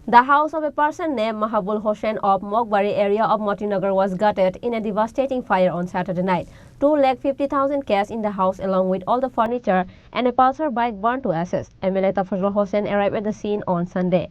The house of a person named Tafazzal Hossain of Mogbari area of Motinagar was gutted in a devastating fire on Saturday night. 2,50,000 cash in the house along with all the furniture and a pulsar bike burned to ashes. MLA Tafazzal Hossain arrived at the scene on Sunday.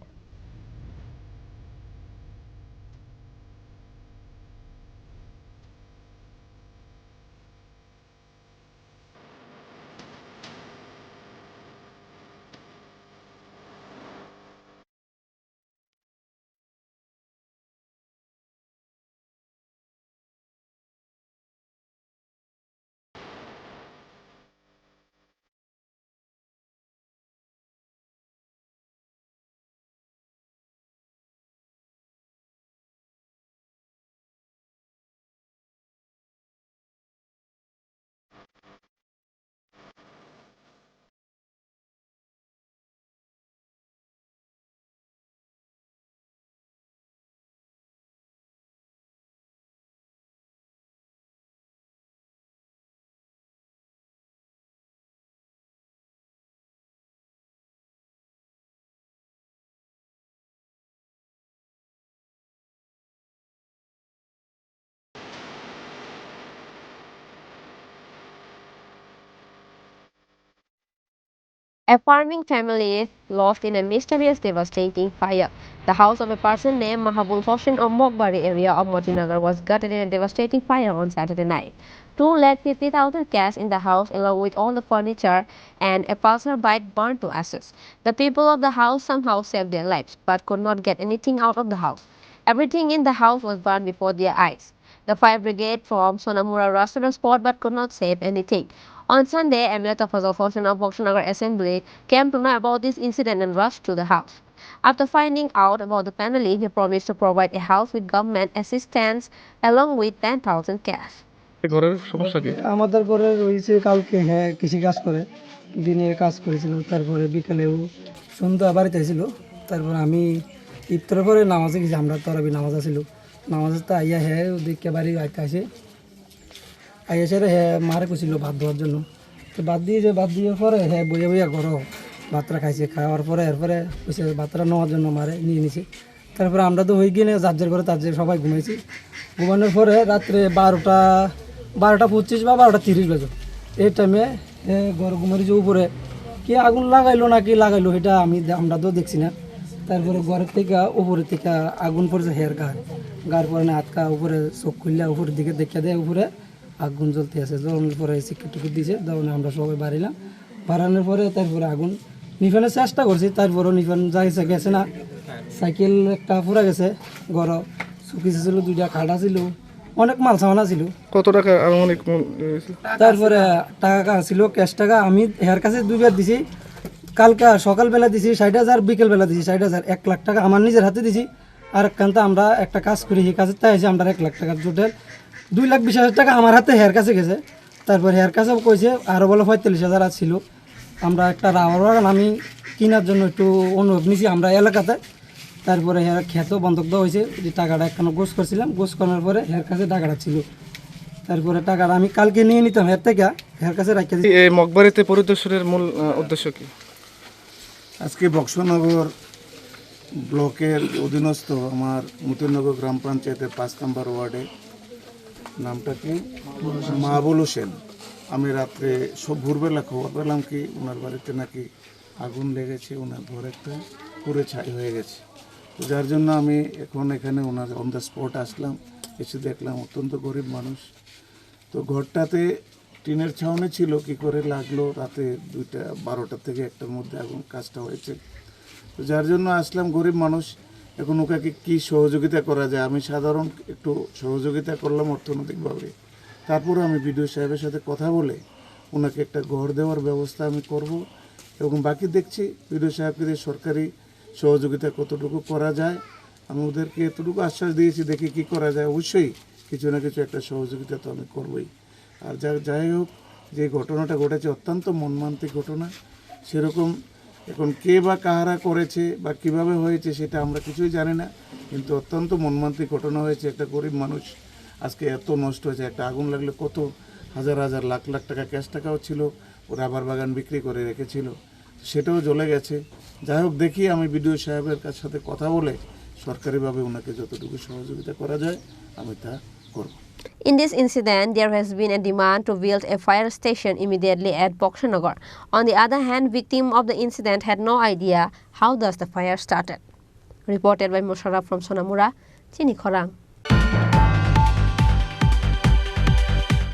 A farming family is lost in a mysterious devastating fire. The house of a person named Tafazzal Hossain of Mogbari area of Motinagar was gutted in a devastating fire on Saturday night. 2,50,000 cash in the house along with all the furniture and a pulsar bike burned to ashes. The people of the house somehow saved their lives but could not get anything out of the house. Everything in the house was burned before their eyes. The fire brigade from Sonamura rushed to the spot but could not save anything. On Sunday, MLA Tafazzal Hossain of Bokshanagar Assembly came to know about this incident and rushed to the house. After finding out about the family, he promised to provide a house with government assistance along with 10,000 cash. ঘরের সমস্যা কি? আমাদের ঘরে রয়েছে কালকে হ্যাঁ কৃষি কাজ করে দিনের কাজ করেছিল, তারপরে বিকেলেও সন্ধ্যা বাড়িতে ছিল, তারপর আমি ইফতারের পরে নামাজে গেছি, আমরা তরাবি নামাজ আছিল, নামাজে তো আইয়া হ্যাঁ ওদিকে বাড়ি আইতে আসে আইয়া সেরে হ্যাঁ মারে করছিল ভাত দেওয়ার জন্য, তো বাদ দিয়ে পরে হ্যাঁ বইয়া বইয়া ঘরও ভাতটা খাইছে, খাওয়ার পরে এরপরে কইছে ভাতটা নেওয়ার জন্য মারে নিয়ে নিছে। তারপরে আমরা তো হয়ে গিয়ে যার ঘরে তার সবাই ঘুমাইছি, ঘুমানোর পরে রাত্রে 12:25 বা 12:30 বাজে এই টাইমে ঘর ঘুমারি যে উপরে কি আগুন লাগাইলো না কি লাগাইলো এটা আমরা তো দেখছি না। তারপরে ঘরের থেকে উপরের থেকে আগুন পড়েছে হেয়ার গার পরে না হাতকা উপরে চোখ খুললে উপরের দিকে দেখে দেয় উপরে আগুন জ্বলতে আছে, জ্বলানোর পরে চিকেট টুকুট দিয়েছে, তখন আমরা সবাই বাড়িলাম, বাড়ানোর পরে তারপরে আগুন নিভানোর চেষ্টা করছি, তারপরেও নিভান যাইছে গেছে না। সাইকেল একটা পুরা গেছে, ঘর চুকিছে ছিল, 2টা খাটা ছিল, অনেক মাল সামানা ছিল। কত টাকা আনুমানিক? তারপরে টাকা ছিল ক্যাশ টাকা আমি এর কাছে 2বার দিছি, কালকে সকালবেলা দিছি 60,000, বিকেলবেলা দিছি 60,000, 1 লাখ টাকা আমার নিজের হাতে দিছি। আর একখানতে আমরা একটা কাজ করি, সেই কাজের তাই আমরা 1 লাখ টাকা টোটাল 2,20,000 টাকা আমার হাতে হেয়ার কাছে গেছে। তারপর হেয়ার কাছে কইছে আরও বলে 45,000 আর ছিল। আমরা একটা রাবার বাগান আমি কেনার জন্য একটু অনুরোধ নিছি আমরা এলাকাতে, তারপরে হেয়ার খেতেও বন্ধক দেওয়া হয়েছে, যে টাকাটা একখানা গোস করছিলাম, গোস করার পরে হেয়ার কাছে টাকাটা ছিল, তারপরে টাকাটা আমি কালকে নিয়ে নিতাম হেয়ার থেকে, হেয়ার কাছে রাখিয়ে দিই। এই মগবাড়িতে পরিদর্শনের মূল উদ্দেশ্য কি? আজকে বক্সনগর ব্লকের অধীনস্থ আমার মতিনগর গ্রাম পঞ্চায়েতের 5 নম্বর ওয়ার্ডে, নামটা কি মাহবুল হোসেন, আমি রাত্রে সব ভোরবেলা খবর পেলাম কি ওনার বাড়িতে নাকি আগুন লেগেছে, ওনার ঘর একটা পুরো ছাই হয়ে গেছে। তো যার জন্য আমি এখন এখানে ওনার অন দ্য স্পট আসলাম, এসে দেখলাম অত্যন্ত গরিব মানুষ। তো ঘরটাতে টিনের ছাউনি ছিল, কি করে লাগলো রাতে 12টা থেকে 1টার মধ্যে আগুন কাজটা হয়েছে। তো যার জন্য আসলাম, গরিব মানুষ, এখন ওকে কী সহযোগিতা করা যায়, আমি সাধারণ একটু সহযোগিতা করলাম অর্থনৈতিকভাবে, তারপরে আমি বিডিও সাহেবের সাথে কথা বলে ওনাকে একটা ঘর দেওয়ার ব্যবস্থা আমি করব, এবং বাকি দেখছি বিডিও সাহেবকে দিয়ে সরকারি সহযোগিতা কতটুকু করা যায়, আমি ওদেরকে এতটুকু আশ্বাস দিয়েছি, দেখি কি করা যায়, অবশ্যই কিছু না কিছু একটা সহযোগিতা তো আমি করবই। আর যাই হোক, যে ঘটনাটা ঘটেছে অত্যন্ত মর্মান্তিক ঘটনা, সেরকম এখন কে বা কাহারা করেছে বা কিভাবে হয়েছে সেটা আমরা কিছুই জানি না, কিন্তু অত্যন্ত মর্মান্তিক ঘটনা হয়েছে। একটা গরিব মানুষ আজকে এত নষ্ট হয়েছে, একটা আগুন লাগলে কত হাজার হাজার লাখ লাখ টাকা ক্যাশ টাকাও ছিল, ও রাবার বাগান বিক্রি করে রেখেছিল, সেটাও জ্বলে গেছে। যাই হোক, দেখি আমি বিডিও সাহেবের সাথে কথা বলে সরকারিভাবে ওনাকে যতটুকু সহযোগিতা করা যায় আমি তা করব। In this incident, there has been a demand to build a fire station immediately at Bokshanagar. On the other hand, victim of the incident had no idea how thus the fire started. Reported by Musharraf from Sonamura, Chini, Khorang.